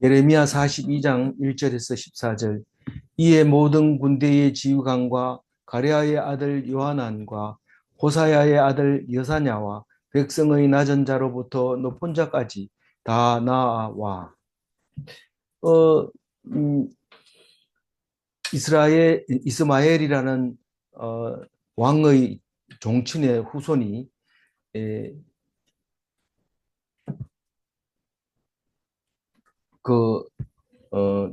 예레미야 42장 1절에서 14절. 이에 모든 군대의 지휘관과 가랴의 아들 요하난과 호사야의 아들 여사냐와 백성의 낮은 자로부터 높은 자까지 다 나와. 어, 음, 이스마엘이라는 왕의 종친의 후손이 에, 그 어,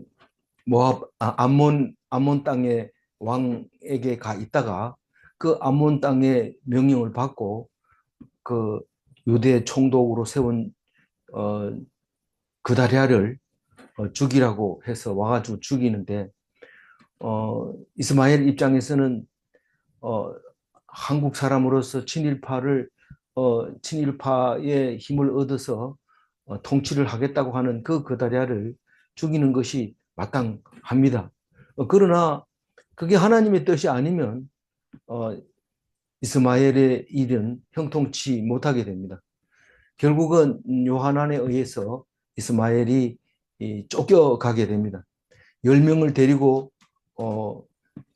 모압 암몬 땅의 왕에게 가 있다가 그 암몬 땅의 명령을 받고 그 유대 총독으로 세운 어, 그다랴를 죽이라고 해서 와가지고 죽이는데 이스마엘 입장에서는 어, 한국 사람으로서 친일파의 힘을 얻어서 통치를 하겠다고 하는 그 그다랴를 죽이는 것이 마땅합니다. 그러나 그게 하나님의 뜻이 아니면 어, 이스마엘의 일은 형통치 못하게 됩니다. 결국은 요하난에 의해서 이스마엘이 쫓겨가게 됩니다. 10명을 데리고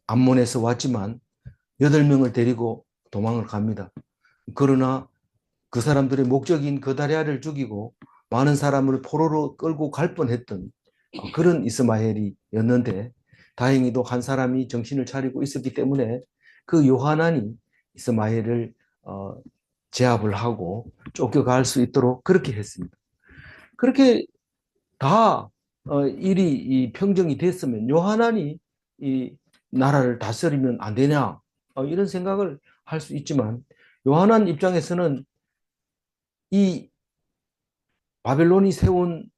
암몬에서 왔지만 8명을 데리고 도망을 갑니다. 그러나 그 사람들의 목적인 그다랴를 죽이고 많은 사람을 포로로 끌고 갈 뻔했던 그런 이스마엘이었는데 다행히도 한 사람이 정신을 차리고 있었기 때문에 그 요하난이 이스마엘을 제압을 하고 쫓겨갈 수 있도록 그렇게 했습니다. 그렇게 다 일이 평정이 됐으면 요하난이 이 나라를 다스리면 안 되냐 이런 생각을 할 수 있지만 요하난 입장에서는 이 바벨론이 세운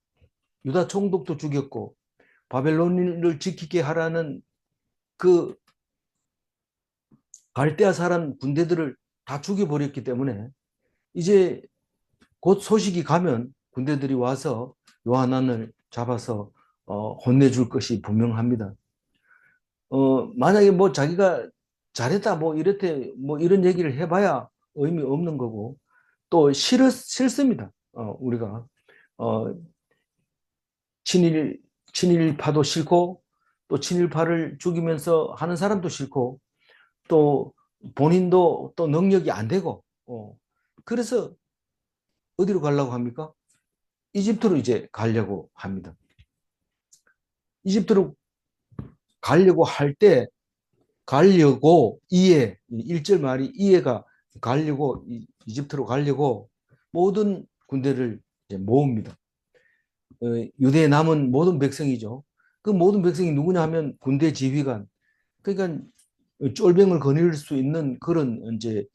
유다 총독도 죽였고 바벨론을 지키게 하라는 그 갈대아 사람 군대들을 다 죽여버렸기 때문에 이제 곧 소식이 가면 군대들이 와서 요하난을 잡아서 혼내줄 것이 분명합니다. 만약에 뭐 자기가 잘했다 뭐 이렇대 뭐 이런 얘기를 해봐야 의미 없는 거고 또 싫습니다. 우리가 어, 친일 친일파도 싫고 또 친일파를 죽이면서 하는 사람도 싫고 또 본인도 또 능력이 안 되고 그래서 어디로 가려고 합니까? 이집트로 이제 가려고 합니다. 이집트로 가려고 할 때 가려고 이에 1절 말이 이해가 가려고 이집트로 가려고 모든 군대를 이제 모읍니다. 유대에 남은 모든 백성이죠. 그 모든 백성이 누구냐 하면 군대 지휘관. 그러니까 쫄병을 거닐 수 있는 그런 이제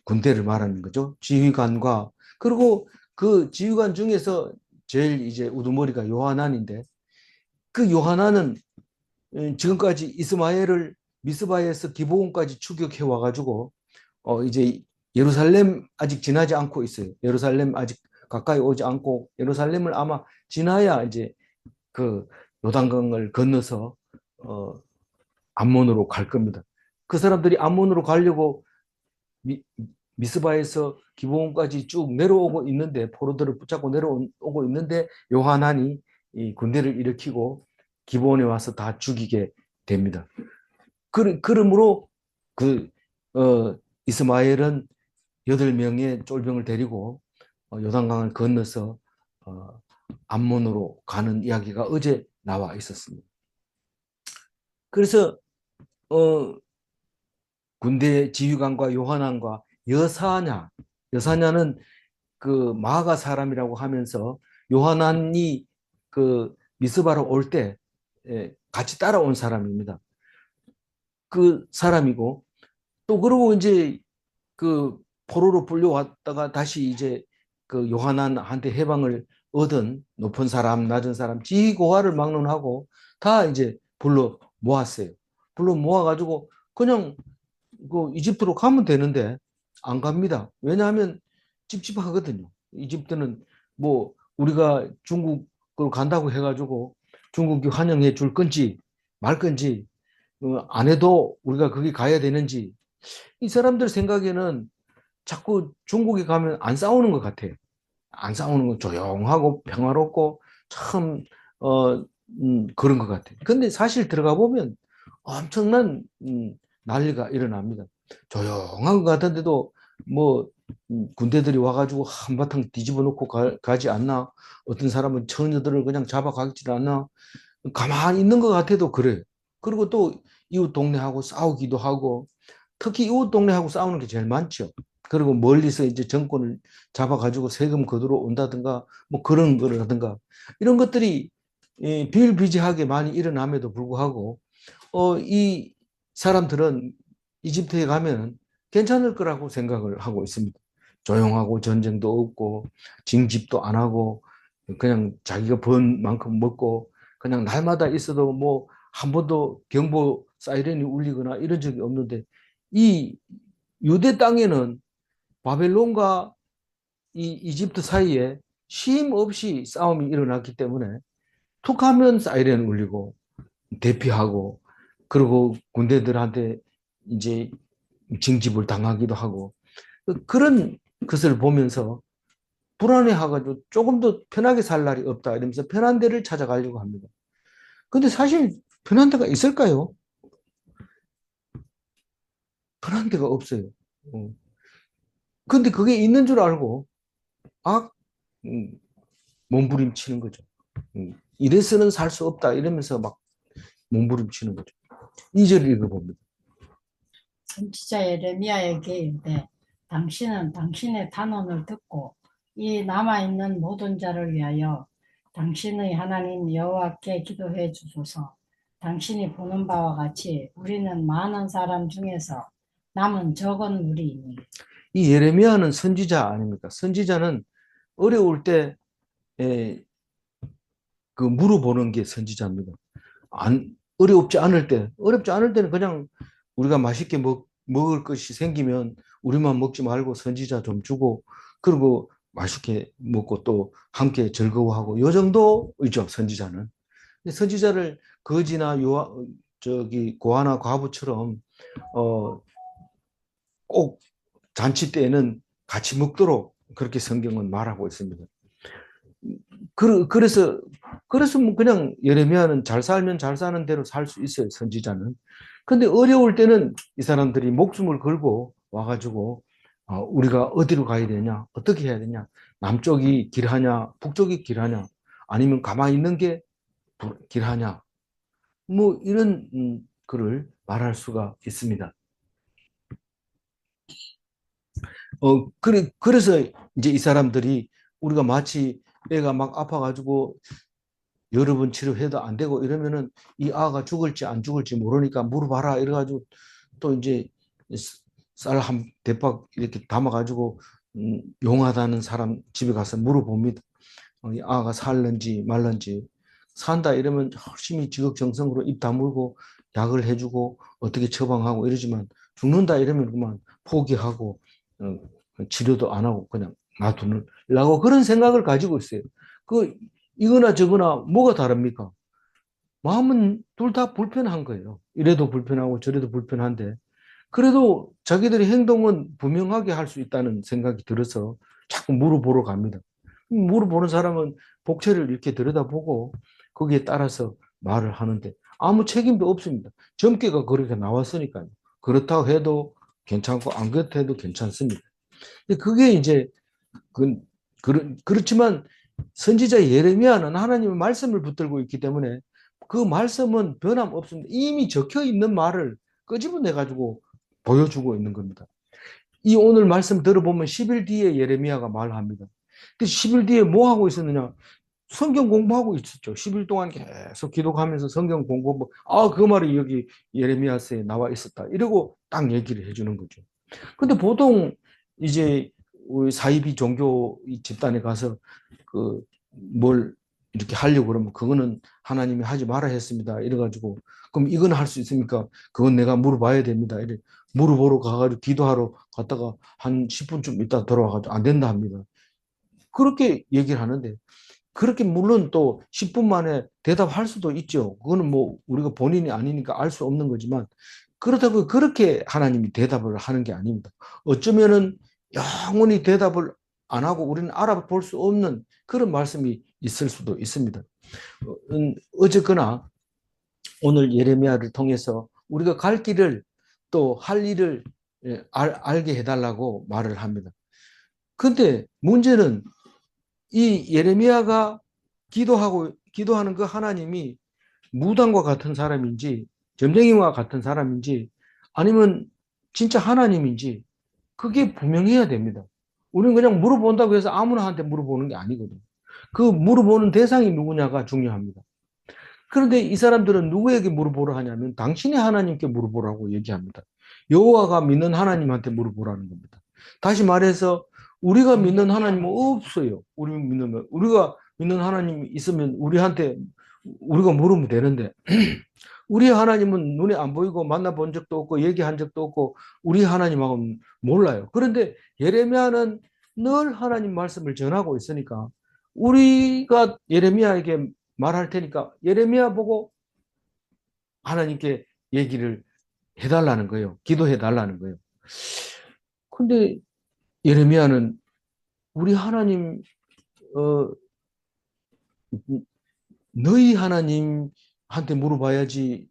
군대를 말하는 거죠. 지휘관과 그리고 그 지휘관 중에서 제일 이제 우두머리가 요하난인데 그 요하난은 지금까지 이스마엘을 미스바에서 기브온까지 추격해 와가지고 이제 예루살렘 아직 지나지 않고 있어요. 예루살렘 아직 가까이 오지 않고 예루살렘을 아마 지나야 이제 그 요단강을 건너서 어, 암몬으로 갈 겁니다. 그 사람들이 암몬으로 가려고 미, 미스바에서 기브온까지 쭉 내려오고 있는데 포로들을 붙잡고 내려오고 있는데 요하난이 이 군대를 일으키고 기브온에 와서 다 죽이게 됩니다. 그러므로 그 이스마엘은 8명의 쫄병을 데리고 요단강을 건너서 어, 암몬으로 가는 이야기가 어제 나와 있었습니다. 그래서 어, 군대 지휘관과 요한안과 여사냐는 그 마가 사람이라고 하면서 요하난이 그 미스바로 올 때 같이 따라온 사람입니다. 그 사람이고 또 그러고 이제 그 포로로 불려왔다가 다시 이제 그 요하난한테 해방을 얻은 높은 사람, 낮은 사람, 지휘고하를 막론하고 다 이제 불러 모았어요. 불러 모아가지고 그냥 그 이집트로 가면 되는데 안 갑니다. 왜냐하면 찝찝하거든요. 이집트는 뭐 우리가 중국으로 간다고 해가지고 중국이 환영해 줄 건지 말 건지 안 해도 우리가 거기 가야 되는지 이 사람들 생각에는 자꾸 중국에 가면 안 싸우는 것 같아요. 안 싸우는 건 조용하고 평화롭고 참, 그런 것 같아요. 근데 사실 들어가 보면 엄청난, 난리가 일어납니다. 조용한 것 같은데도 뭐, 군대들이 와가지고 한바탕 뒤집어 놓고 가지 않나? 어떤 사람은 처녀들을 그냥 잡아가지 않나? 가만히 있는 것 같아도 그래요. 그리고 또 이웃 동네하고 싸우기도 하고, 특히 이웃 동네하고 싸우는 게 제일 많죠. 그리고 멀리서 이제 정권을 잡아가지고 세금 거두러 온다든가, 뭐 그런 거라든가, 이런 것들이 비일비재하게 많이 일어남에도 불구하고, 이 사람들은 이집트에 가면 괜찮을 거라고 생각을 하고 있습니다. 조용하고 전쟁도 없고, 징집도 안 하고, 그냥 자기가 번 만큼 먹고, 그냥 날마다 있어도 뭐 한 번도 경보 사이렌이 울리거나 이런 적이 없는데, 이 유대 땅에는 바벨론과 이 이집트 사이에 쉼 없이 싸움이 일어났기 때문에 툭 하면 사이렌 울리고 대피하고, 그리고 군대들한테 이제 징집을 당하기도 하고, 그런 것을 보면서 불안해하가지고 조금 더 편하게 살 날이 없다 이러면서 편한 데를 찾아가려고 합니다. 근데 사실 편한 데가 있을까요? 편한 데가 없어요. 어. 근데 그게 있는 줄 알고 악 음, 몸부림치는 거죠. 이래서는 살 수 없다 이러면서 막 몸부림치는 거죠. 2절 읽어봅니다. 선지자 예레미야에게 이르되 당신은 당신의 단언을 듣고 이 남아있는 모든 자를 위하여 당신의 하나님 여호와께 기도해 주소서. 당신이 보는 바와 같이 우리는 많은 사람 중에서 남은 적은 무리이니. 이 예레미야는 선지자 아닙니까? 선지자는 어려울 때 그 물어보는 게 선지자입니다. 어렵지 않을 때는 그냥 우리가 맛있게 먹을 것이 생기면 우리만 먹지 말고 선지자 좀 주고, 그리고 맛있게 먹고 또 함께 즐거워하고, 요 정도이죠, 선지자는. 선지자를 거지나 고아나 과부처럼 어, 꼭 잔치 때에는 같이 먹도록 그렇게 성경은 말하고 있습니다. 그래서 뭐 그냥 예레미야는 잘 살면 잘 사는 대로 살 수 있어요, 선지자는. 근데 어려울 때는 이 사람들이 목숨을 걸고 와가지고 우리가 어디로 가야 되냐, 어떻게 해야 되냐, 남쪽이 길하냐, 북쪽이 길하냐, 아니면 가만히 있는 게 길하냐, 뭐 이런 글을 말할 수가 있습니다. 그래서 이제 이 사람들이 우리가 마치 애가 막 아파가지고 여러 번 치료해도 안 되고 이러면은 이 아가 죽을지 안 죽을지 모르니까 물어봐라 이래가지고 또 이제 쌀 한 대박 이렇게 담아가지고 용하다는 사람 집에 가서 물어봅니다. 이 아가 살는지 말는지. 산다 이러면 열심히 지극정성으로 입 다물고 약을 해주고 어떻게 처방하고 이러지만, 죽는다 이러면 그만 포기하고 어, 치료도 안 하고 그냥 놔두는라고 그런 생각을 가지고 있어요. 그 이거나 저거나 뭐가 다릅니까? 마음은 둘 다 불편한 거예요. 이래도 불편하고 저래도 불편한데, 그래도 자기들의 행동은 분명하게 할 수 있다는 생각이 들어서 자꾸 물어보러 갑니다. 물어보는 사람은 복체를 이렇게 들여다보고 거기에 따라서 말을 하는데 아무 책임도 없습니다. 점괘가 그렇게 나왔으니까요. 그렇다고 해도 괜찮고 안 그렇다 해도 괜찮습니다. 근데 그게 이제 그렇지만 선지자 예레미야는 하나님의 말씀을 붙들고 있기 때문에 그 말씀은 변함없습니다. 이미 적혀 있는 말을 끄집어내 가지고 보여주고 있는 겁니다. 이 오늘 말씀 들어보면 10일 뒤에 예레미야가 말합니다. 그 10일 뒤에 뭐 하고 있었느냐? 성경 공부하고 있었죠. 10일 동안 계속 기도하면서 성경 공부, 그 말이 여기 예레미야서에 나와 있었다. 이러고 딱 얘기를 해주는 거죠. 근데 보통 이제 우리 사이비 종교 집단에 가서 그 뭘 이렇게 하려고 그러면 그거는 하나님이 하지 말아 했습니다. 이래가지고 그럼 이건 할 수 있습니까? 그건 내가 물어봐야 됩니다. 이래 물어보러 가가지고 기도하러 갔다가 한 10분쯤 있다 돌아와가지고 안 된다 합니다. 그렇게 얘기를 하는데, 그렇게 물론 또 10분 만에 대답할 수도 있죠. 그거는 뭐 우리가 본인이 아니니까 알 수 없는 거지만, 그렇다고 그렇게 하나님이 대답을 하는 게 아닙니다. 어쩌면은 영원히 대답을 안 하고 우리는 알아볼 수 없는 그런 말씀이 있을 수도 있습니다. 어쨌거나 오늘 예레미야를 통해서 우리가 갈 길을 또 할 일을 알게 해달라고 말을 합니다. 근데 문제는 이 예레미야가 기도하는 그 하나님이 무당과 같은 사람인지 점쟁이와 같은 사람인지 아니면 진짜 하나님인지 그게 분명해야 됩니다. 우리는 그냥 물어본다고 해서 아무나한테 물어보는 게 아니거든요. 그 물어보는 대상이 누구냐가 중요합니다. 그런데 이 사람들은 누구에게 물어보라 하냐면 당신의 하나님께 물어보라고 얘기합니다. 여호와가 믿는 하나님한테 물어보라는 겁니다. 다시 말해서 우리가 믿는 하나님은 없어요. 우리가 믿는 하나님이 있으면 우리가 물으면 되는데 우리 하나님은 눈에 안 보이고 만나본 적도 없고 얘기한 적도 없고 우리 하나님하고는 몰라요. 그런데 예레미야는 늘 하나님 말씀을 전하고 있으니까 우리가 예레미야에게 말할 테니까 예레미야 보고 하나님께 얘기를 해달라는 거예요. 기도해 달라는 거예요. 근데 예레미야는 우리 하나님, 어, 너희 하나님한테 물어봐야지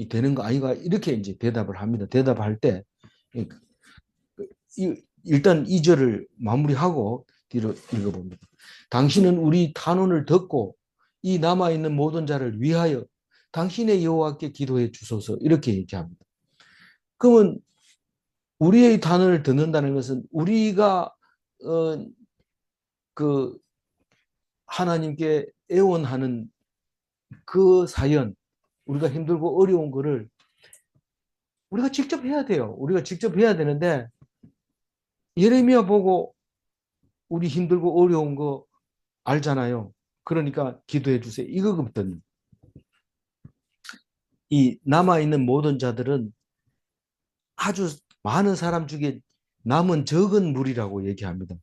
되는 거 아이가? 이렇게 이제 대답을 합니다. 대답할 때, 일단 2절을 마무리하고 뒤로 읽어봅니다. 당신은 우리 탄원을 듣고 이 남아있는 모든 자를 위하여 당신의 여호와께 기도해 주소서 이렇게 얘기합니다. 그러면 우리의 탄원을 듣는다는 것은 우리가 그 하나님께 애원하는 그 사연, 우리가 힘들고 어려운 거를 우리가 직접 해야 돼요. 우리가 직접 해야 되는데 예레미야 보고 우리 힘들고 어려운 거 알잖아요. 그러니까 기도해 주세요. 이거거든요. 이 남아있는 모든 자들은 아주 많은 사람 중에 남은 적은 무리라고 얘기합니다.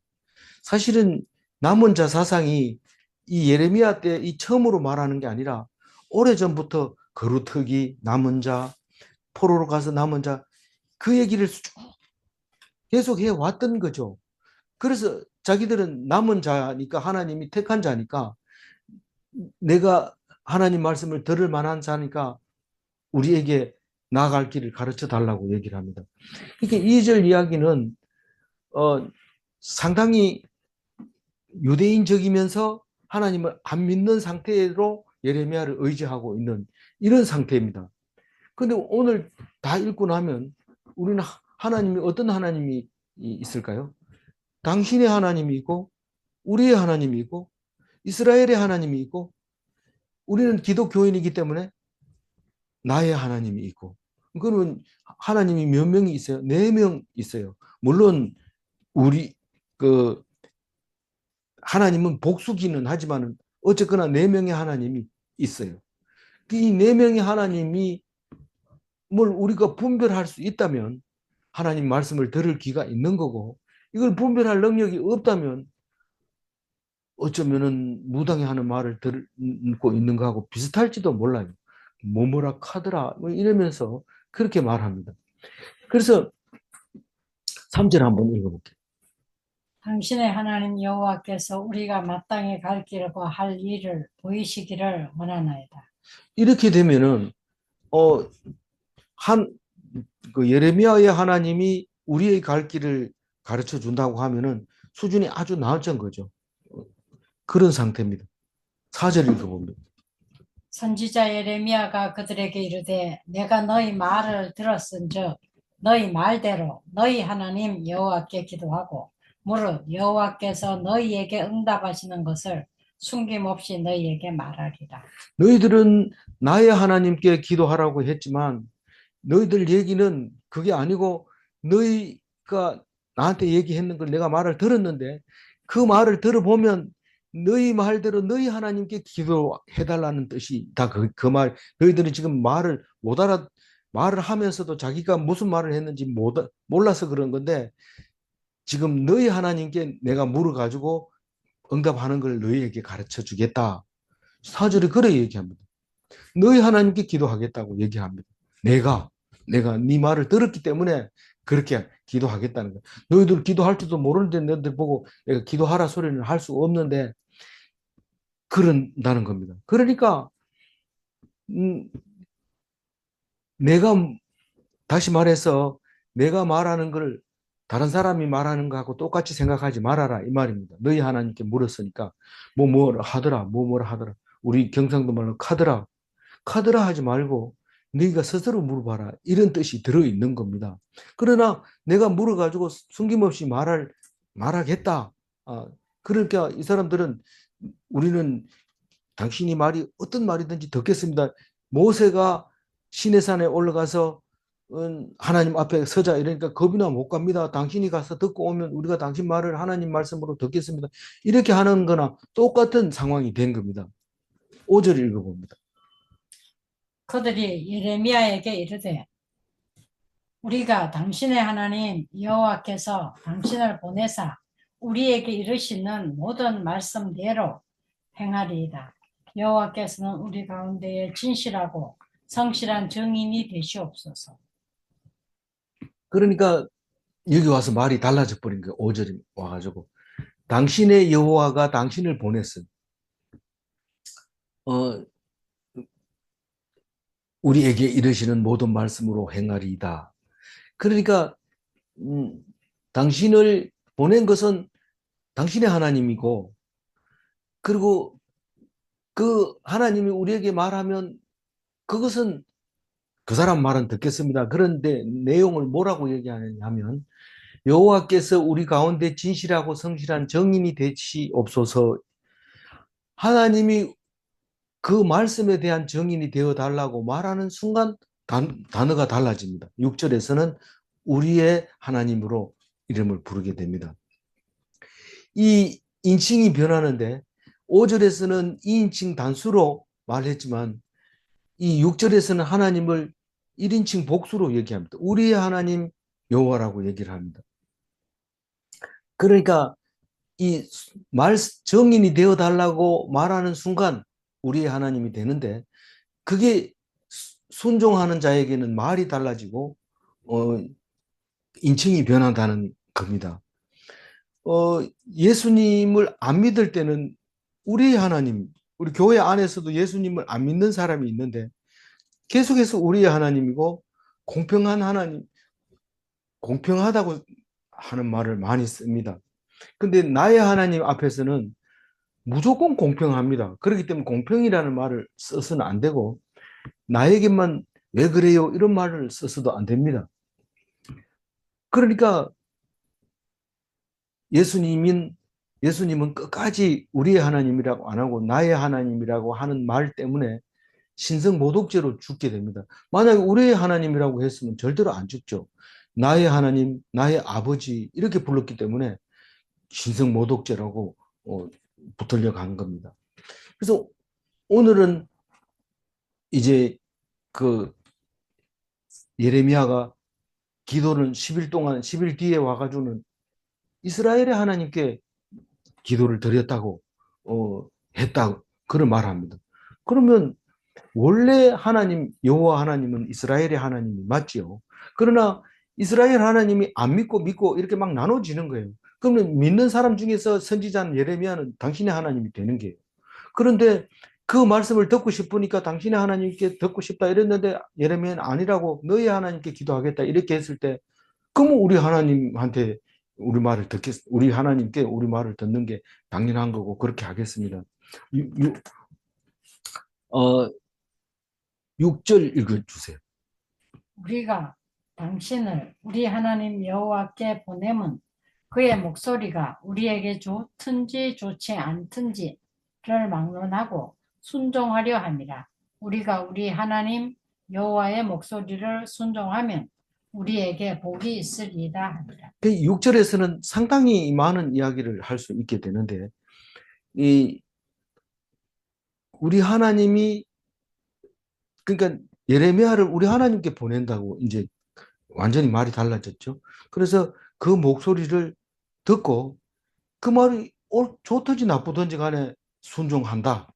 사실은 남은 자 사상이 이 예레미야 때 이 처음으로 말하는 게 아니라 오래전부터 거루터기, 남은 자, 포로로 가서 남은 자, 그 얘기를 계속 해왔던 거죠. 그래서 자기들은 남은 자니까 하나님이 택한 자니까 내가 하나님 말씀을 들을 만한 자니까 우리에게 나아갈 길을 가르쳐 달라고 얘기를 합니다. 이렇게 2절 이야기는 상당히 유대인적이면서 하나님을 안 믿는 상태로 예레미야를 의지하고 있는 이런 상태입니다. 그런데 오늘 다 읽고 나면 우리는 하나님이 어떤 하나님이 있을까요? 당신의 하나님이 있고 우리의 하나님이 있고 이스라엘의 하나님이 있고 우리는 기독교인이기 때문에 나의 하나님이 있고 그러면 하나님이 몇 명이 있어요? 4명 있어요. 물론 우리 그 하나님은 복수기는 하지만 어쨌거나 4명의 하나님이 있어요. 이 4명의 하나님이 뭘 우리가 분별할 수 있다면 하나님 말씀을 들을 기가 있는 거고 이걸 분별할 능력이 없다면 어쩌면은 무당이 하는 말을 듣고 있는 거하고 비슷할지도 몰라요. 뭐뭐라 카더라 뭐 이러면서 그렇게 말합니다. 그래서 3절 한번 읽어볼게요. 당신의 하나님 여호와께서 우리가 마땅히 갈 길과 할 일을 보이시기를 원하나이다. 이렇게 되면은 한 그 예레미야의 하나님이 우리의 갈 길을 가르쳐 준다고 하면은 수준이 아주 낮은 거죠. 그런 상태입니다. 4절 읽어봅니다. 선지자 예레미야가 그들에게 이르되 내가 너희 말을 들었은즉 너희 말대로 너희 하나님 여호와께 기도하고 무릇 여호와께서 너희에게 응답하시는 것을 숨김없이 너희에게 말하리라. 너희들은 나의 하나님께 기도하라고 했지만 너희들 얘기는 그게 아니고 너희가 나한테 얘기했는 걸 내가 말을 들었는데 그 말을 들어보면 너희 말대로 너희 하나님께 기도해달라는 뜻이 다 그 말. 너희들은 지금 말을 못 알아 말을 하면서도 자기가 무슨 말을 했는지 몰라서 그런 건데 지금 너희 하나님께 내가 물어가지고 응답하는 걸 너희에게 가르쳐 주겠다. 4절에 그래 얘기합니다. 너희 하나님께 기도하겠다고 얘기합니다. 내가 네 말을 들었기 때문에 그렇게 기도하겠다는 거예요. 너희들 기도할 줄도 모르는데 너희들 보고 내가 기도하라 소리는 할 수 없는데 그런다는 겁니다. 그러니까 음, 내가 다시 말해서 내가 말하는 걸 다른 사람이 말하는 거하고 똑같이 생각하지 말아라 이 말입니다. 너희 하나님께 물었으니까 뭐라 하더라 뭐라 하더라. 우리 경상도 말로 카드라 하지 말고 너희가 스스로 물어봐라 이런 뜻이 들어있는 겁니다. 그러나 내가 물어가지고 숨김없이 말하겠다. 그러니까 이 사람들은 우리는 당신이 말이 어떤 말이든지 듣겠습니다. 모세가 시내산에 올라가서 하나님 앞에 서자 이러니까 겁이나 못 갑니다. 당신이 가서 듣고 오면 우리가 당신 말을 하나님 말씀으로 듣겠습니다. 이렇게 하는 거나 똑같은 상황이 된 겁니다. 5절 읽어봅니다. 그들이 예레미야에게 이르되 우리가 당신의 하나님 여호와께서 당신을 보내사 우리에게 이르시는 모든 말씀대로 행하리이다. 여호와께서는 우리 가운데에 진실하고 성실한 증인이 되시옵소서. 그러니까 여기 와서 말이 달라져 버린 거예요. 5절이 와가지고 당신의 여호와가 당신을 보냈음. 우리에게 이르시는 모든 말씀으로 행하리이다. 그러니까 당신을 보낸 것은 당신의 하나님이고 그리고 그 하나님이 우리에게 말하면 그것은 그 사람 말은 듣겠습니다. 그런데 내용을 뭐라고 얘기하느냐면 여호와께서 우리 가운데 진실하고 성실한 정인이 되시옵소서. 하나님이 그 말씀에 대한 정인이 되어 달라고 말하는 순간 단어가 달라집니다. 6절에서는 우리의 하나님으로 이름을 부르게 됩니다. 이 인칭이 변하는데 5절에서는 2인칭 단수로 말했지만 이 6절에서는 하나님을 1인칭 복수로 얘기합니다. 우리의 하나님 여호와라고 얘기를 합니다. 그러니까 이 정인이 되어 달라고 말하는 순간 우리의 하나님이 되는데 그게 순종하는 자에게는 말이 달라지고 인칭이 변한다는 겁니다. 예수님을 안 믿을 때는 우리 하나님, 우리 교회 안에서도 예수님을 안 믿는 사람이 있는데 계속해서 우리의 하나님이고 공평한 하나님, 공평하다고 하는 말을 많이 씁니다. 근데 나의 하나님 앞에서는 무조건 공평합니다. 그렇기 때문에 공평이라는 말을 써서는 안 되고 나에게만 왜 그래요? 이런 말을 써서도 안 됩니다. 그러니까 예수님은 끝까지 우리의 하나님이라고 안 하고 나의 하나님이라고 하는 말 때문에 신성모독죄로 죽게 됩니다. 만약에 우리의 하나님이라고 했으면 절대로 안 죽죠. 나의 하나님, 나의 아버지 이렇게 불렀기 때문에 신성모독죄라고 붙들려 간 겁니다. 그래서 오늘은 이제 그 예레미야가 기도는 10일 동안 10일 뒤에 와가지고는 이스라엘의 하나님께 기도를 드렸다고 했다 그런 말합니다. 그러면 원래 하나님 여호와 하나님은 이스라엘의 하나님이 맞지요. 그러나 이스라엘 하나님이 안 믿고 이렇게 막 나눠지는 거예요. 그러면 믿는 사람 중에서 선지자는 예레미야는 당신의 하나님이 되는 거예요. 그런데 그 말씀을 듣고 싶으니까 당신의 하나님께 듣고 싶다 이랬는데 예레미야는 아니라고 너희 하나님께 기도하겠다 이렇게 했을 때 그러면 우리 하나님한테 우리 하나님께 우리 말을 듣는 게 당연한 거고 그렇게 하겠습니다. 6절 읽어주세요. 우리가 당신을 우리 하나님 여호와께 보내면 그의 목소리가 우리에게 좋든지 좋지 않든지를 막론하고 순종하려 함이라. 우리가 우리 하나님 여호와의 목소리를 순종하면 우리에게 복이 있으리이다 하니라. 6절에서는 상당히 많은 이야기를 할 수 있게 되는데 우리 하나님이 그러니까 예레미야를 우리 하나님께 보낸다고 이제 완전히 말이 달라졌죠. 그래서 그 목소리를 듣고 그 말이 좋든지 나쁘든지 간에 순종한다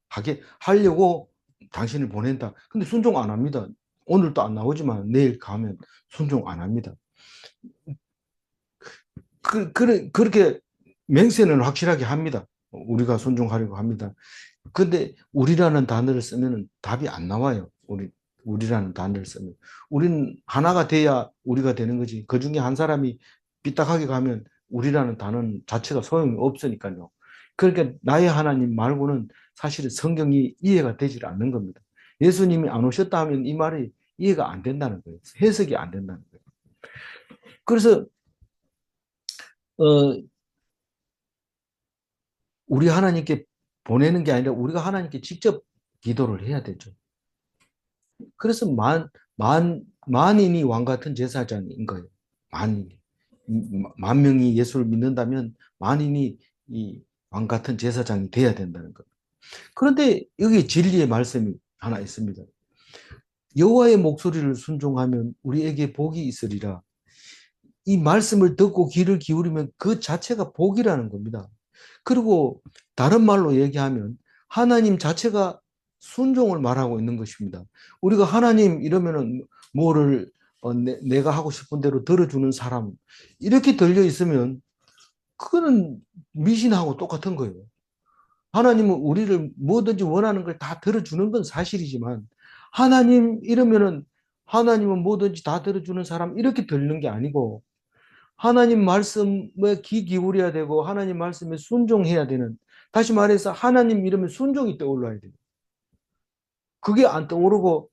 하려고 당신을 보낸다. 근데 순종 안 합니다. 오늘도 안 나오지만 내일 가면 순종 안 합니다. 그렇게 맹세는 확실하게 합니다. 우리가 순종하려고 합니다. 근데 우리라는 단어를 쓰면 답이 안 나와요. 우리라는 단어를 쓰면. 우리는 하나가 돼야 우리가 되는 거지. 그 중에 한 사람이 삐딱하게 가면 우리라는 단어 자체가 소용이 없으니까요. 그러니까 나의 하나님 말고는 사실은 성경이 이해가 되질 않는 겁니다. 예수님이 안 오셨다 하면 이 말이 이해가 안 된다는 거예요. 해석이 안 된다는 거예요. 그래서 어, 우리 하나님께 보내는 게 아니라 우리가 하나님께 직접 기도를 해야 되죠. 그래서 만인이 왕 같은 제사장인 거예요. 만인이. 만 명이 예수를 믿는다면 만인이 이 왕 같은 제사장이 돼야 된다는 것. 그런데 여기 진리의 말씀이 하나 있습니다. 여호와의 목소리를 순종하면 우리에게 복이 있으리라. 이 말씀을 듣고 귀를 기울이면 그 자체가 복이라는 겁니다. 그리고 다른 말로 얘기하면 하나님 자체가 순종을 말하고 있는 것입니다. 우리가 하나님 이러면은 뭐를 내가 하고 싶은 대로 들어주는 사람 이렇게 들려 있으면 그거는 미신하고 똑같은 거예요. 하나님은 우리를 뭐든지 원하는 걸 다 들어주는 건 사실이지만 하나님 이러면은 하나님은 뭐든지 다 들어주는 사람 이렇게 들리는 게 아니고 하나님 말씀에 귀 기울여야 되고 하나님 말씀에 순종해야 되는 다시 말해서 하나님 이러면 순종이 떠올라야 돼요. 그게 안 떠오르고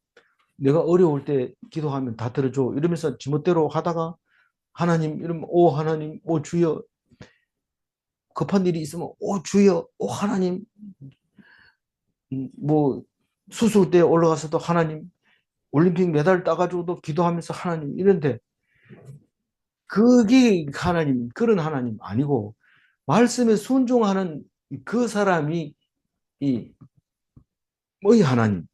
내가 어려울 때 기도하면 다 들어줘 이러면서 지멋대로 하다가 하나님 이러면 오 하나님 오 주여 급한 일이 있으면 오 주여 오 하나님 뭐 수술대에 올라가서도 하나님 올림픽 메달 따가지고도 기도하면서 하나님 이런데 그게 하나님 그런 하나님 아니고 말씀에 순종하는 그 사람이 이 뭐이 하나님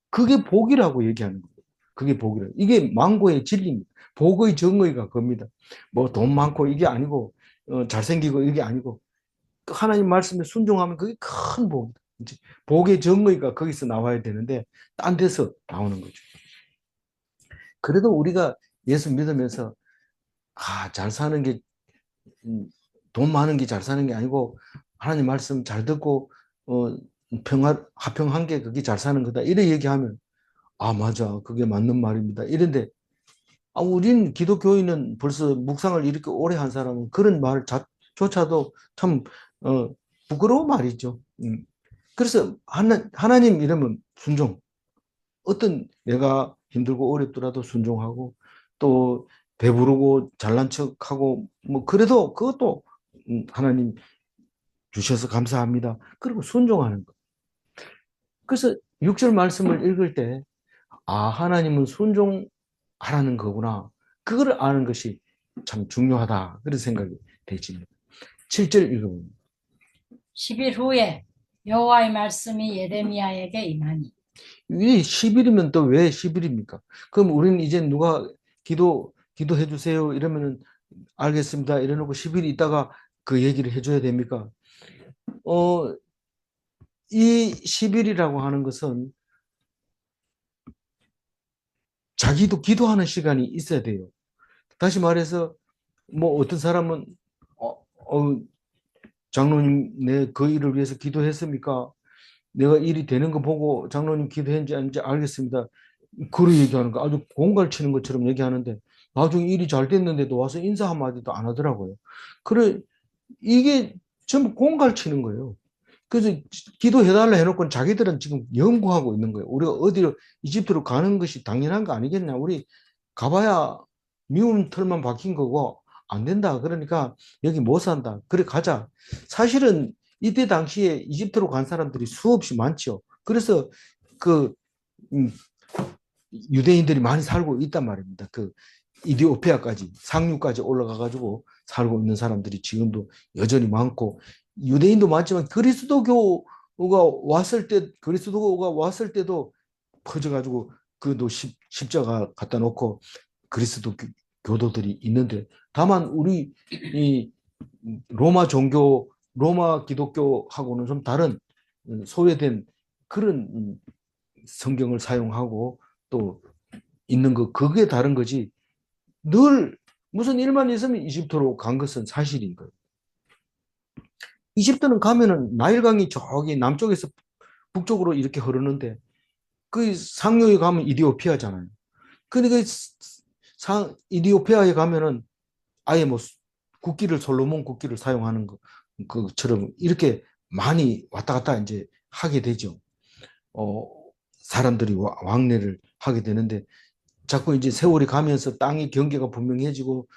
그게 복이라고 얘기하는 거예요. 그게 복이라. 이게 망고의 진리입니다. 복의 정의가 겁니다. 뭐 돈 많고 이게 아니고 잘생기고 이게 아니고 그 하나님 말씀에 순종하면 그게 큰 복이다. 복의 정의가 거기서 나와야 되는데 딴 데서 나오는 거죠. 그래도 우리가 예수 믿으면서 잘 사는 게 돈 많은 게 잘 사는 게 아니고 하나님 말씀 잘 듣고 화평한 게 그게 잘 사는 거다. 이래 얘기하면 맞아. 그게 맞는 말입니다. 이런데 우린 기독교인은 벌써 묵상을 이렇게 오래 한 사람은 그런 말조차도 참 부끄러운 말이죠. 그래서 하나님 이러면 순종. 어떤 내가 힘들고 어렵더라도 순종하고 또 배부르고 잘난 척하고 뭐 그래도 그것도 하나님 주셔서 감사합니다. 그리고 순종하는 거. 그래서 6절 말씀을 읽을 때 하나님은 순종하라는 거구나. 그걸 아는 것이 참 중요하다. 그런 생각이 되지. 7절 읽어봅니다. 10일 후에 여호와의 말씀이 예레미야에게 임하니 이 10일이면 또 왜 10일입니까? 그럼 우리는 이제 누가 기도해 주세요 이러면은 알겠습니다. 이래놓고 10일 있다가 그 얘기를 해줘야 됩니까? 이 10일이라고 하는 것은 자기도 기도하는 시간이 있어야 돼요. 다시 말해서 뭐 어떤 사람은 장로님 내 그 일을 위해서 기도했습니까? 내가 일이 되는 거 보고 장로님 기도했는지 아닌지 알겠습니다. 그런 얘기하는 거 아주 공갈치는 것처럼 얘기하는데 나중에 일이 잘 됐는데도 와서 인사 한마디도 안 하더라고요. 그래 이게 전부 공갈치는 거예요. 그래서 기도해달라 해놓고 자기들은 지금 연구하고 있는 거예요. 우리가 어디로 이집트로 가는 것이 당연한 거 아니겠냐. 우리 가봐야 미운 털만 박힌 거고 안 된다. 그러니까 여기 못 산다. 그래 가자. 사실은 이때 당시에 이집트로 간 사람들이 수없이 많죠. 그래서 그 유대인들이 많이 살고 있단 말입니다. 그 이디오피아까지 상류까지 올라가 가지고 살고 있는 사람들이 지금도 여전히 많고 유대인도 많지만 그리스도가 왔을 때도 퍼져 가지고 그도 십자가 갖다 놓고 그리스도 교도들이 있는데 다만 우리 이 로마 기독교하고는 좀 다른 소외된 그런 성경을 사용하고 또 있는 거 그게 다른 거지 늘 무슨 일만 있으면 이집트로 간 것은 사실인 거예요. 이집트는 가면은 나일강이 저기 남쪽에서 북쪽으로 이렇게 흐르는데 그 상류에 가면 이디오피아잖아요. 근데 그 이디오피아에 가면은 아예 뭐 국기를 솔로몬 국기를 사용하는 그처럼 이렇게 많이 왔다 갔다 이제 하게 되죠. 어, 사람들이 왕래를 하게 되는데 자꾸 이제 세월이 가면서 땅의 경계가 분명해지고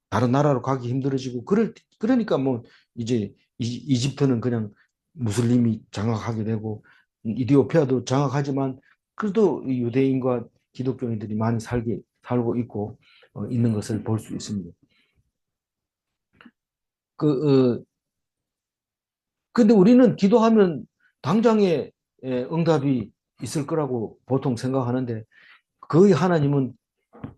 다른 나라로 가기 힘들어지고 그러니까 뭐 이제 이집트는 그냥 무슬림이 장악하게 되고 이디오피아도 장악하지만 그래도 유대인과 기독교인들이 많이 살고 있고 있는 것을 볼 수 있습니다. 그 근데 우리는 기도하면 당장에 응답이 있을 거라고 보통 생각하는데 거의 하나님은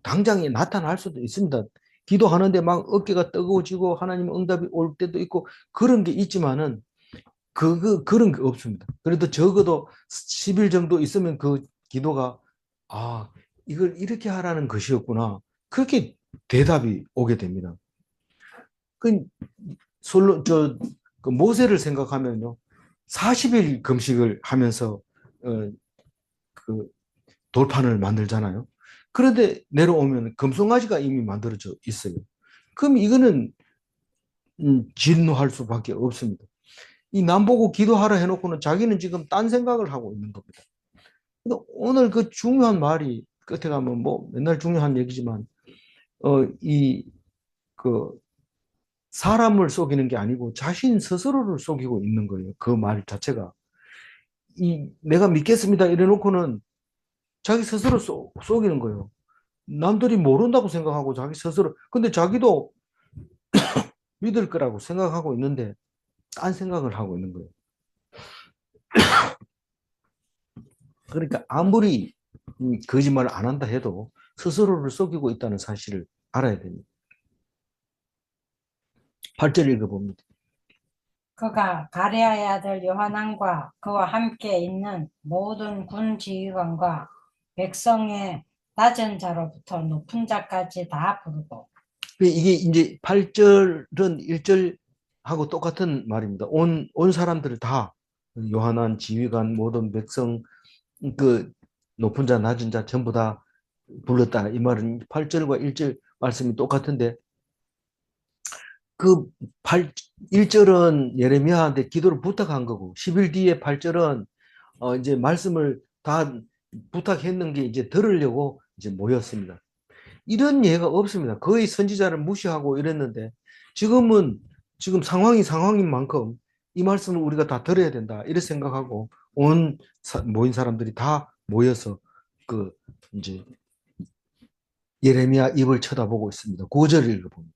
당장에 나타날 수도 있습니다. 기도하는데 막 어깨가 뜨거워지고 하나님 응답이 올 때도 있고 그런 게 있지만은 그런 게 없습니다. 그래도 적어도 10일 정도 있으면 그 기도가 아, 이걸 이렇게 하라는 것이었구나. 그렇게 대답이 오게 됩니다. 그 솔로 그 모세를 생각하면요. 40일 금식을 하면서 그 돌판을 만들잖아요. 그런데 내려오면 금송아지가 이미 만들어져 있어요. 그럼 이거는 진노할 수밖에 없습니다. 이 남보고 기도하라 해놓고는 자기는 지금 딴 생각을 하고 있는 겁니다. 근데 오늘 그 중요한 말이 끝에 가면 뭐 맨날 중요한 얘기지만 이 그 사람을 속이는 게 아니고 자신 스스로를 속이고 있는 거예요. 그 말 자체가 이 내가 믿겠습니다 이래 놓고는 자기 스스로 속이는 거예요. 남들이 모른다고 생각하고 자기 스스로 근데 자기도 믿을 거라고 생각하고 있는데 딴 생각을 하고 있는 거예요. 그러니까 아무리 거짓말을 안 한다 해도 스스로를 속이고 있다는 사실을 알아야 됩니다. 8절 읽어봅니다. 그가 가레아의 아들 요하난과 그와 함께 있는 모든 군 지휘관과 백성의 낮은 자로부터 높은 자까지 다 부르고 이게 이제 8절은 1절하고 똑같은 말입니다. 온 사람들을 다 요한한 지휘관 모든 백성 그 높은 자 낮은 자 전부 다 불렀다. 이 말은 8절과 1절 말씀이 똑같은데 그 1절은 예레미야한테 기도를 부탁한 거고 10일 뒤에 8절은 이제 말씀을 다 부탁했는 게 이제 들으려고 이제 모였습니다. 이런 예가 없습니다. 거의 선지자를 무시하고 이랬는데 지금 상황이 상황인 만큼 이 말씀을 우리가 다 들어야 된다. 이렇게 생각하고 모인 사람들이 다 모여서 그 이제 예레미야 입을 쳐다보고 있습니다. 9절 읽어봅니다.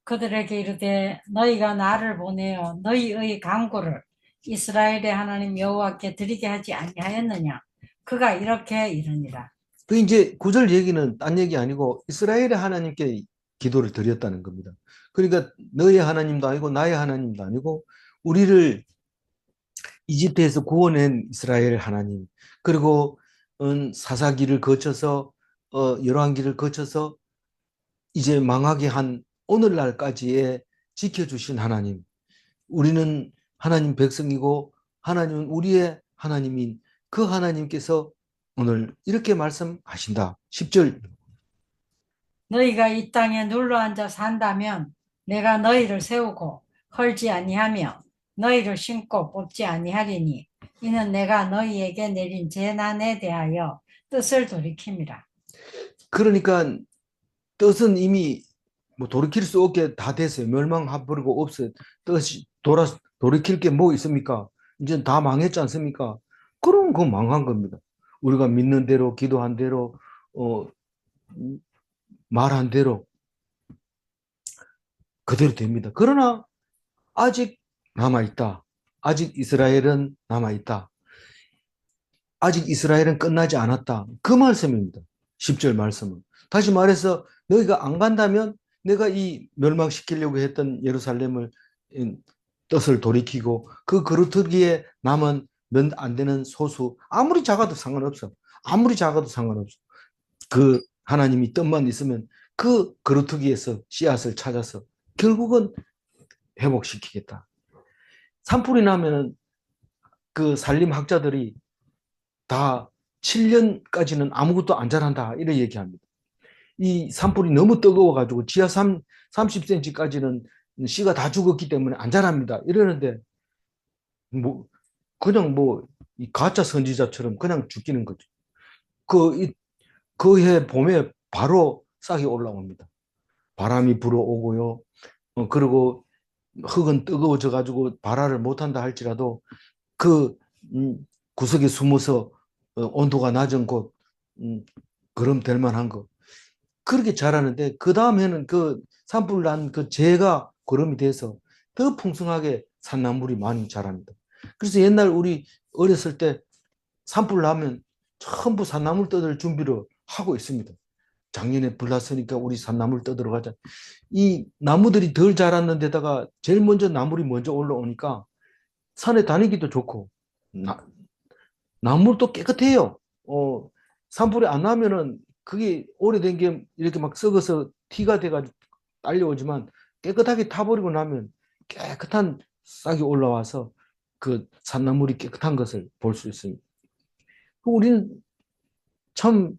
그들에게 이르되 너희가 나를 보내어 너희의 강구를 이스라엘의 하나님 여호와께 드리게 하지 아니하였느냐. 그가 이렇게 이르니라. 그 이제 9절 얘기는 딴 얘기 아니고 이스라엘의 하나님께 기도를 드렸다는 겁니다. 그러니까 너의 하나님도 아니고 나의 하나님도 아니고 우리를 이집트에서 구원한 이스라엘 하나님 그리고 사사기를 거쳐서 열왕기를 거쳐서 이제 망하게 한 오늘날까지의 지켜주신 하나님 우리는 하나님 백성이고 하나님은 우리의 하나님인 그 하나님께서 오늘 이렇게 말씀하신다. 10절 너희가 이 땅에 눌러앉아 산다면 내가 너희를 세우고 헐지 아니하며 너희를 심고 뽑지 아니하리니 이는 내가 너희에게 내린 재난에 대하여 뜻을 돌이킴이라. 그러니까 뜻은 이미 뭐 돌이킬 수 없게 다 됐어요. 멸망해버리고 없어요. 뜻이 돌이킬 게 뭐 있습니까? 이제 다 망했지 않습니까? 그럼 그거 망한 겁니다. 우리가 믿는 대로, 기도한 대로, 어, 말한 대로 그대로 됩니다. 그러나 아직 남아있다. 아직 이스라엘은 남아있다. 아직 이스라엘은 끝나지 않았다. 그 말씀입니다. 10절 말씀은. 다시 말해서 너희가 안 간다면 내가 이 멸망시키려고 했던 예루살렘을 뜻을 돌이키고 그 그루터기에 남은 몇 안 되는 소수 아무리 작아도 상관없어. 아무리 작아도 상관없어. 그 하나님이 뜻만 있으면 그 그루터기에서 씨앗을 찾아서 결국은 회복시키겠다. 산불이 나면은 그 산림학자들이 다 7년까지는 아무것도 안 자란다 이런 얘기합니다. 이 산불이 너무 뜨거워가지고 지하 30cm까지는 씨가 다 죽었기 때문에 안 자랍니다. 이러는데 뭐 그냥 뭐 이 가짜 선지자처럼 그냥 죽이는 거죠. 그해 봄에 바로 싹이 올라옵니다. 바람이 불어오고요. 그리고 흙은 뜨거워져 가지고 발화를 못한다 할지라도 그 구석에 숨어서 온도가 낮은 곳 그럼 될 만한 거 그렇게 자라는데 그 다음에는 그 산불 난 그 재가 거름이 돼서 더 풍성하게 산나물이 많이 자랍니다. 그래서 옛날 우리 어렸을 때 산불 나면 전부 산나물 뜯을 준비를 하고 있습니다. 작년에 불 났으니까 우리 산나물 뜯으러 가자. 이 나무들이 덜 자랐는 데다가 제일 먼저 나물이 먼저 올라오니까 산에 다니기도 좋고 나물도 깨끗해요. 산불이 안 나면은 그게 오래된 게 이렇게 막 썩어서 티가 돼가지고 딸려오지만 깨끗하게 타버리고 나면 깨끗한 싹이 올라와서 그 산나물이 깨끗한 것을 볼 수 있습니다. 우리는 참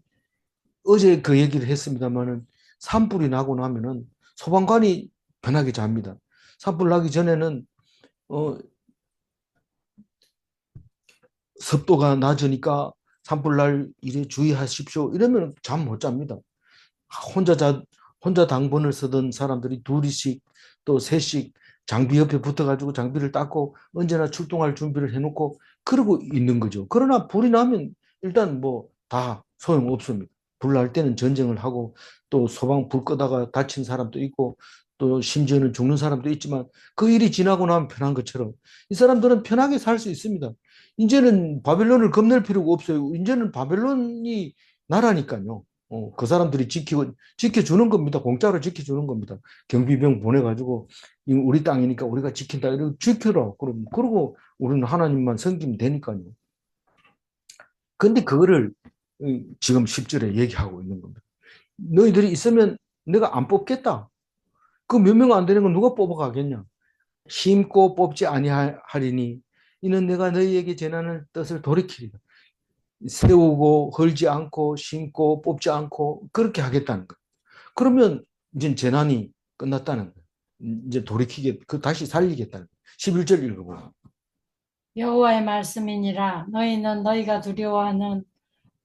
어제 그 얘기를 했습니다만은 산불이 나고 나면은 소방관이 편하게 잡니다. 산불 나기 전에는 어, 습도가 낮으니까 산불 날 일에 주의하십시오. 이러면 잠 못 잡니다. 혼자 당번을 쓰던 사람들이 둘이씩 또 셋씩 장비 옆에 붙어가지고 장비를 닦고 언제나 출동할 준비를 해놓고 그러고 있는 거죠. 그러나 불이 나면 일단 뭐 다 소용없습니다. 불 날 때는 전쟁을 하고 또 소방 불 끄다가 다친 사람도 있고 또 심지어는 죽는 사람도 있지만 그 일이 지나고 나면 편한 것처럼 이 사람들은 편하게 살 수 있습니다. 이제는 바벨론을 겁낼 필요가 없어요. 이제는 바벨론이 나라니까요. 그 사람들이 지켜주는 겁니다. 공짜로 지켜주는 겁니다. 경비병 보내가지고 우리 땅이니까 우리가 지킨다. 이러고 지켜라. 그러고 우리는 하나님만 섬기면 되니까요. 근데 그거를 지금 10절에 얘기하고 있는 겁니다. 너희들이 있으면 내가 안 뽑겠다. 그 몇 명 안 되는 건 누가 뽑아가겠냐. 심고 뽑지 아니하리니 이는 내가 너희에게 전하는 뜻을 돌이키리라. 세우고 헐지 않고 심고 뽑지 않고 그렇게 하겠다는 거예요. 그러면 이제 재난이 끝났다는 거예요. 이제 돌이키게 다시 살리겠다는 거예요. 11절 읽어보세요. 여호와의 말씀이니라 너희는 너희가 두려워하는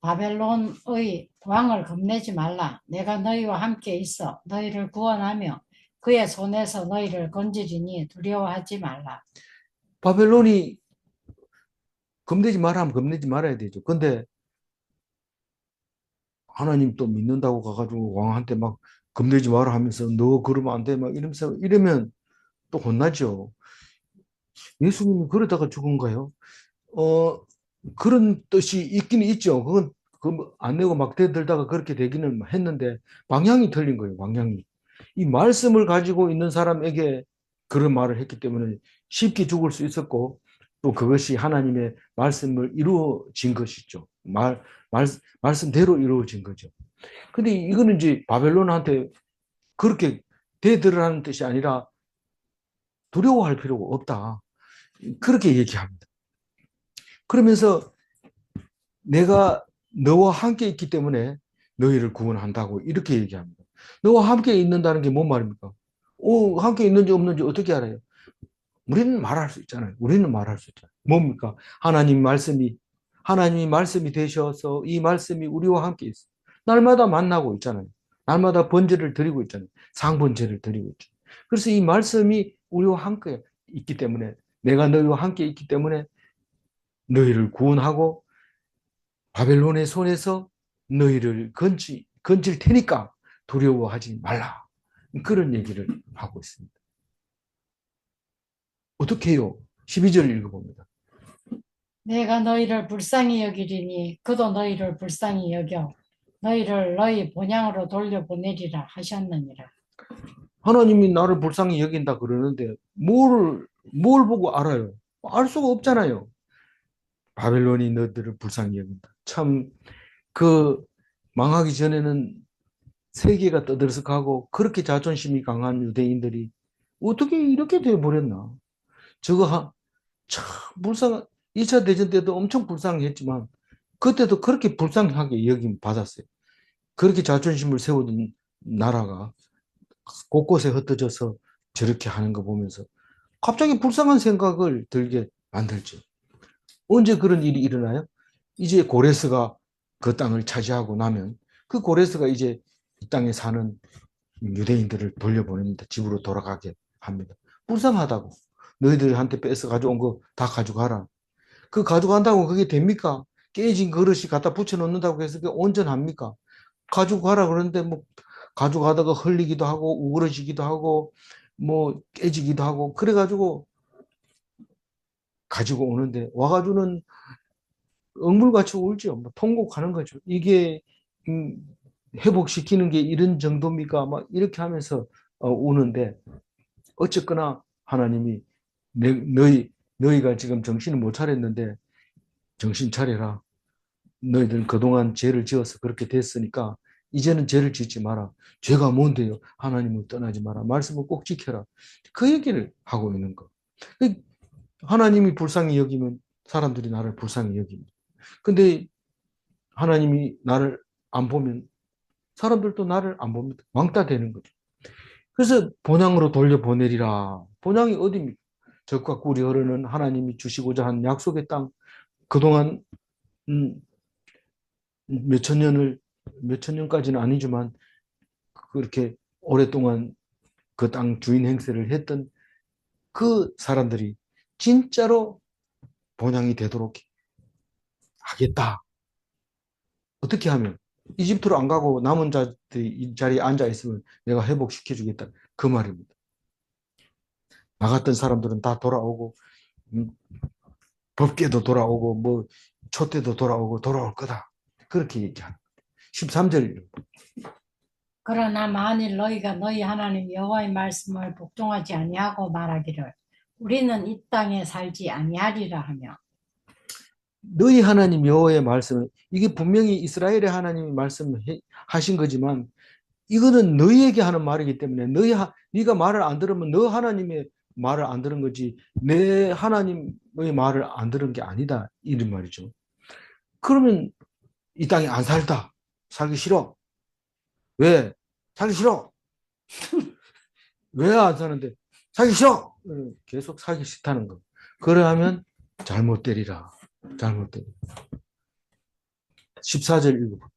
바벨론의 왕을 겁내지 말라. 내가 너희와 함께 있어 너희를 구원하며 그의 손에서 너희를 건지리니 두려워하지 말라. 바벨론이 겁내지 마라 하면 겁내지 말아야 되죠. 근데 하나님 또 믿는다고 가가지고 왕한테 막 겁내지 마라 하면서 너 그러면 안 돼. 막 이러면서 이러면 또 혼나죠. 예수님이 그러다가 죽은가요? 어, 그런 뜻이 있기는 있죠. 그건 안 내고 막 대들다가 그렇게 되기는 했는데 방향이 틀린 거예요. 방향이. 이 말씀을 가지고 있는 사람에게 그런 말을 했기 때문에 쉽게 죽을 수 있었고 또 그것이 하나님의 말씀을 이루어진 것이죠. 말씀대로 이루어진 거죠. 근데 이거는 이제 바벨론한테 그렇게 대들으라는 뜻이 아니라 두려워할 필요가 없다. 그렇게 얘기합니다. 그러면서 내가 너와 함께 있기 때문에 너희를 구원한다고 이렇게 얘기합니다. 너와 함께 있는다는 게 뭔 말입니까? 함께 있는지 없는지 어떻게 알아요? 우리는 말할 수 있잖아요. 우리는 말할 수 있잖아요. 뭡니까? 하나님이 말씀이 되셔서 이 말씀이 우리와 함께 있어요. 날마다 만나고 있잖아요. 날마다 번제를 드리고 있잖아요. 상번제를 드리고 있죠. 그래서 이 말씀이 우리와 함께 있기 때문에 내가 너희와 함께 있기 때문에 너희를 구원하고 바벨론의 손에서 너희를 건질 테니까 두려워하지 말라. 그런 얘기를 하고 있습니다. 어떻게 해요? 12절 읽어봅니다. 내가 너희를 불쌍히 여기리니 그도 너희를 불쌍히 여겨 너희를 너희 본향으로 돌려보내리라 하셨느니라. 하나님이 나를 불쌍히 여긴다 그러는데 뭘 보고 알아요? 알 수가 없잖아요. 바벨론이 너희들을 불쌍히 여긴다. 참 그 망하기 전에는 세계가 떠들썩하고 그렇게 자존심이 강한 유대인들이 어떻게 이렇게 돼버렸나? 저거 참 불쌍한 2차 대전 때도 엄청 불쌍했지만 그때도 그렇게 불쌍하게 여김 받았어요. 그렇게 자존심을 세우던 나라가 곳곳에 흩어져서 저렇게 하는 거 보면서 갑자기 불쌍한 생각을 들게 만들죠. 언제 그런 일이 일어나요? 이제 고레스가 그 땅을 차지하고 나면 그 고레스가 이제 이 땅에 사는 유대인들을 돌려보냅니다. 집으로 돌아가게 합니다. 불쌍하다고. 너희들한테 뺏어 가져온 거 다 가져가라. 그 가져간다고 그게 됩니까? 깨진 그릇이 갖다 붙여놓는다고 해서 그게 온전합니까? 가져가라 그러는데 뭐 가져가다가 흘리기도 하고 우그러지기도 하고 뭐 깨지기도 하고 그래가지고 가지고 오는데 와가지고는 억물같이 울죠. 뭐 통곡하는 거죠. 이게 음, 회복시키는 게 이런 정도입니까? 막 이렇게 하면서 우는데 어쨌거나 하나님이 너희가 지금 정신을 못 차렸는데 정신 차려라. 너희들은 그동안 죄를 지어서 그렇게 됐으니까 이제는 죄를 짓지 마라. 죄가 뭔데요? 하나님을 떠나지 마라. 말씀을 꼭 지켜라. 그 얘기를 하고 있는 거. 하나님이 불쌍히 여기면 사람들이 나를 불쌍히 여깁니다. 근데 하나님이 나를 안 보면 사람들도 나를 안 봅니다. 왕따 되는 거죠. 그래서 본향으로 돌려보내리라. 본향이 어디입니까? 적과 꿀이 흐르는 하나님이 주시고자 한 약속의 땅. 그동안 몇천 년을 몇천 년까지는 아니지만 그렇게 오랫동안 그 땅 주인 행세를 했던 그 사람들이 진짜로 본향이 되도록 하겠다. 어떻게 하면? 이집트로 안 가고 남은 자들이 이 자리에 앉아 있으면 내가 회복시켜 주겠다. 그 말입니다. 나갔던 사람들은 다 돌아오고 음, 법궤도 돌아오고 뭐 촛대도 돌아오고 돌아올 거다. 그렇게 얘기합니다. 13절. 그러나 만일 너희가 너희 하나님 여호와의 말씀을 복종하지 아니하고 말하기를 우리는 이 땅에 살지 아니하리라 하며 너희 하나님 여호와의 말씀은 이게 분명히 이스라엘의 하나님이 말씀하신 거지만 이거는 너희에게 하는 말이기 때문에 네가 말을 안 들으면 너 하나님의 말을 안 들은 거지 내 하나님의 말을 안 들은 게 아니다 이런 말이죠. 그러면 이 땅에 안 살다. 살기 싫어. 왜? 살기 싫어. 왜 안 사는데? 살기 싫어. 계속 살기 싫다는 거. 그러면 잘못 되리라. 잘못 되리라. 14절 읽어봐.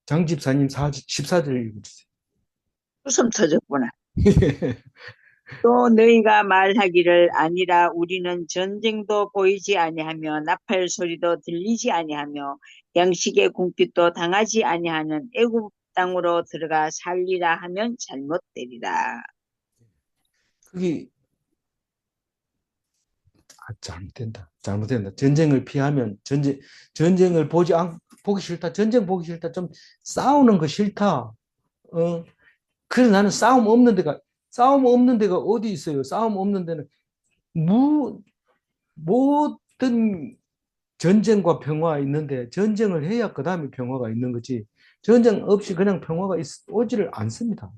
장 집사님 14절 읽어주세요. 웃음 터졌구나. 또 너희가 말하기를 아니라 우리는 전쟁도 보이지 아니하며 나팔 소리도 들리지 아니하며 양식의 궁핍도 당하지 아니하는 애굽 땅으로 들어가 살리라 하면 잘못되리라. 그게 잘못된다. 잘못된다. 전쟁을 피하면 전쟁을 보기 싫다. 전쟁 보기 싫다. 좀 싸우는 거 싫다. 그래서 나는 싸움 없는 데가 어디 있어요? 싸움 없는 데는 모든 전쟁과 평화 있는데 전쟁을 해야 그 다음에 평화가 있는 거지. 전쟁 없이 그냥 평화가 오지를 않습니다.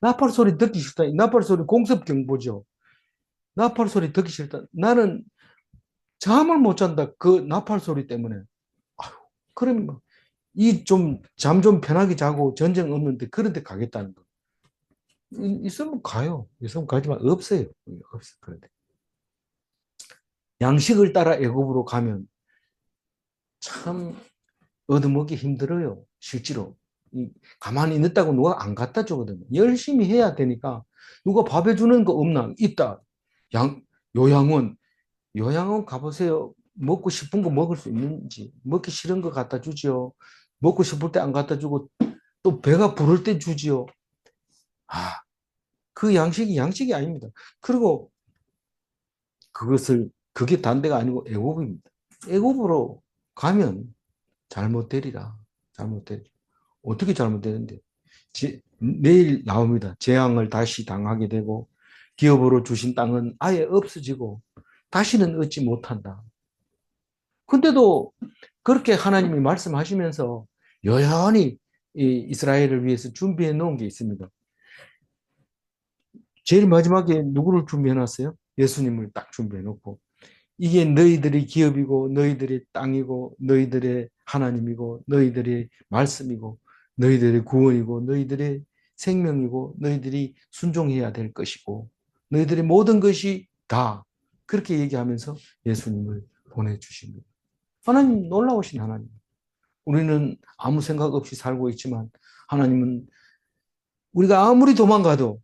나팔 소리 듣기 싫다. 나팔 소리 공습 경보죠. 나팔 소리 듣기 싫다. 나는 잠을 못 잔다. 그 나팔 소리 때문에. 아유, 그럼 이 좀 잠 좀 편하게 자고 전쟁 없는데 그런 데 가겠다는 거. 있으면 가요. 있으면 가지만 없어요. 없어. 그런데 양식을 따라 애굽으로 가면 참 얻어먹기 힘들어요. 실제로. 가만히 있다고 누가 안 갖다 주거든요. 열심히 해야 되니까 누가 밥 해주는 거 없나? 있다. 요양원. 요양원 가보세요. 먹고 싶은 거 먹을 수 있는지. 먹기 싫은 거 갖다 주지요. 먹고 싶을 때 안 갖다 주고 또 배가 부를 때 주지요. 그 양식이 아닙니다. 그리고 그게 단대가 아니고 애굽입니다. 애굽으로 가면 잘못되리라. 잘못되리라. 어떻게 잘못되는데? 내일 나옵니다. 재앙을 다시 당하게 되고 기업으로 주신 땅은 아예 없어지고 다시는 얻지 못한다. 근데도 그렇게 하나님이 말씀하시면서 여전히 이 이스라엘을 위해서 준비해 놓은 게 있습니다. 제일 마지막에 누구를 준비해 놨어요? 예수님을 딱 준비해 놓고 이게 너희들의 기업이고 너희들의 땅이고 너희들의 하나님이고 너희들의 말씀이고 너희들의 구원이고 너희들의 생명이고 너희들이 순종해야 될 것이고 너희들의 모든 것이 다 그렇게 얘기하면서 예수님을 보내주십니다. 하나님 놀라우신 하나님. 우리는 아무 생각 없이 살고 있지만 하나님은 우리가 아무리 도망가도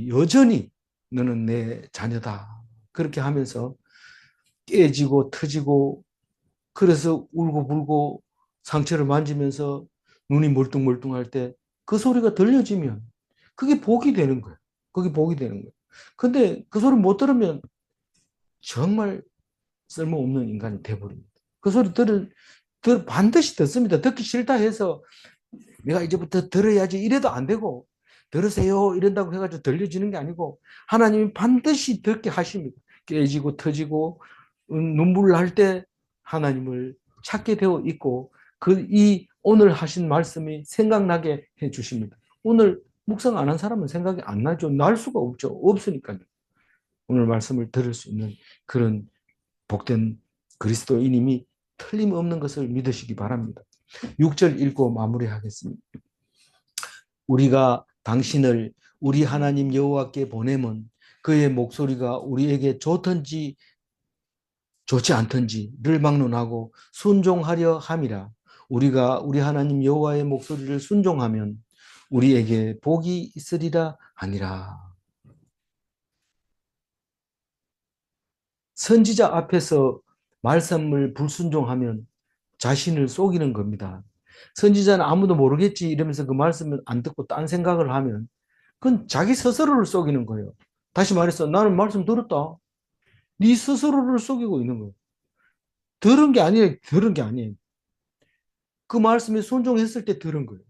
여전히 너는 내 자녀다. 그렇게 하면서 깨지고 터지고 그래서 울고 불고 상처를 만지면서 눈이 멀뚱멀뚱할 때 그 소리가 들려지면 그게 복이 되는 거예요. 그게 복이 되는 거예요. 근데 그 소리 못 들으면 정말 쓸모없는 인간이 돼버립니다. 그 소리 반드시 듣습니다. 듣기 싫다 해서 내가 이제부터 들어야지 이래도 안 되고 들으세요 이런다고 해가지고 들려지는 게 아니고 하나님이 반드시 듣게 하십니다. 깨지고 터지고 눈물 날 때 하나님을 찾게 되어 있고 이 오늘 하신 말씀이 생각나게 해 주십니다. 오늘 묵상 안 한 사람은 생각이 안 나죠. 날 수가 없죠. 없으니까요. 오늘 말씀을 들을 수 있는 그런 복된 그리스도인임이 틀림없는 것을 믿으시기 바랍니다. 6절 읽고 마무리하겠습니다. 우리가 당신을 우리 하나님 여호와께 보내면 그의 목소리가 우리에게 좋든지 좋지 않든지를 막론하고 순종하려 함이라. 우리가 우리 하나님 여호와의 목소리를 순종하면 우리에게 복이 있으리라 하니라. 선지자 앞에서 말씀을 불순종하면 자신을 속이는 겁니다. 선지자는 아무도 모르겠지 이러면서 그 말씀을 안 듣고 딴 생각을 하면 그건 자기 스스로를 속이는 거예요. 다시 말해서 나는 말씀 들었다. 네 스스로를 속이고 있는 거예요. 들은 게 아니에요. 들은 게 아니에요. 그 말씀에 순종했을 때 들은 거예요.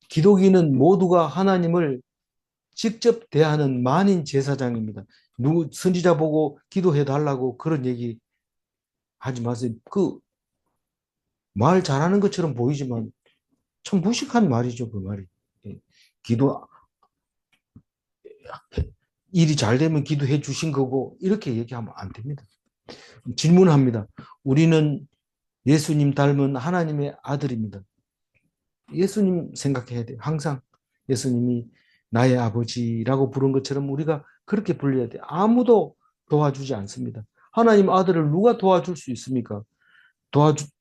기독인은 모두가 하나님을 직접 대하는 만인 제사장입니다. 누구 선지자 보고 기도해 달라고 그런 얘기 하지 마세요. 그 말 잘하는 것처럼 보이지만 참 무식한 말이죠, 그 말이. 기도 일이 잘 되면 기도해 주신 거고 이렇게 얘기하면 안 됩니다. 질문합니다. 우리는 예수님 닮은 하나님의 아들입니다. 예수님 생각해야 돼요. 항상 예수님이 나의 아버지라고 부른 것처럼 우리가 그렇게 불려야 돼요. 아무도 도와주지 않습니다. 하나님 아들을 누가 도와줄 수 있습니까?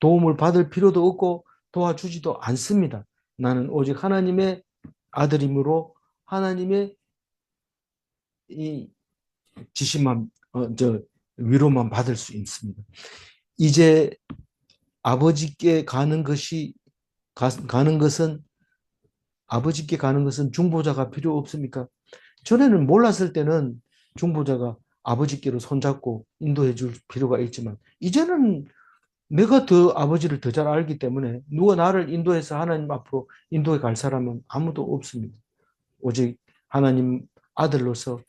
도움을 받을 필요도 없고 도와주지도 않습니다. 나는 오직 하나님의 아들이므로 하나님의 이 지시만 위로만 받을 수 있습니다. 이제 아버지께 가는 것은 아버지께 가는 것은 중보자가 필요 없습니까? 전에는 몰랐을 때는 중보자가 아버지께로 손잡고 인도해 줄 필요가 있지만 이제는 내가 더 아버지를 더 잘 알기 때문에 누가 나를 인도해서 하나님 앞으로 인도해 갈 사람은 아무도 없습니다. 오직 하나님 아들로서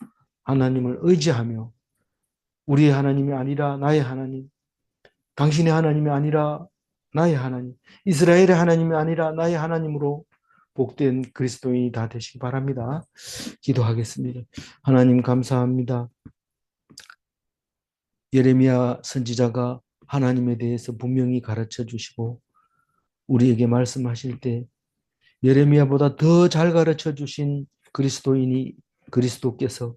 하나님을 의지하며 우리의 하나님이 아니라 나의 하나님, 당신의 하나님이 아니라 나의 하나님, 이스라엘의 하나님이 아니라 나의 하나님으로 복된 그리스도인이 다 되시기 바랍니다. 기도하겠습니다. 하나님 감사합니다. 예레미야 선지자가 하나님에 대해서 분명히 가르쳐 주시고 우리에게 말씀하실 때 예레미야보다 더 잘 가르쳐 주신 그리스도께서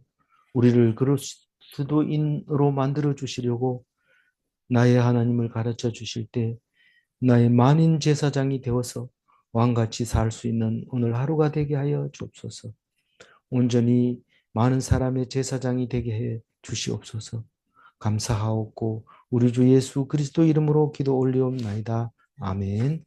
우리를 그리스도인으로 만들어 주시려고 나의 하나님을 가르쳐 주실 때 나의 만인 제사장이 되어서 왕같이 살 수 있는 오늘 하루가 되게 하여 주옵소서. 온전히 많은 사람의 제사장이 되게 해 주시옵소서. 감사하옵고 우리 주 예수 그리스도 이름으로 기도 올리옵나이다. 아멘.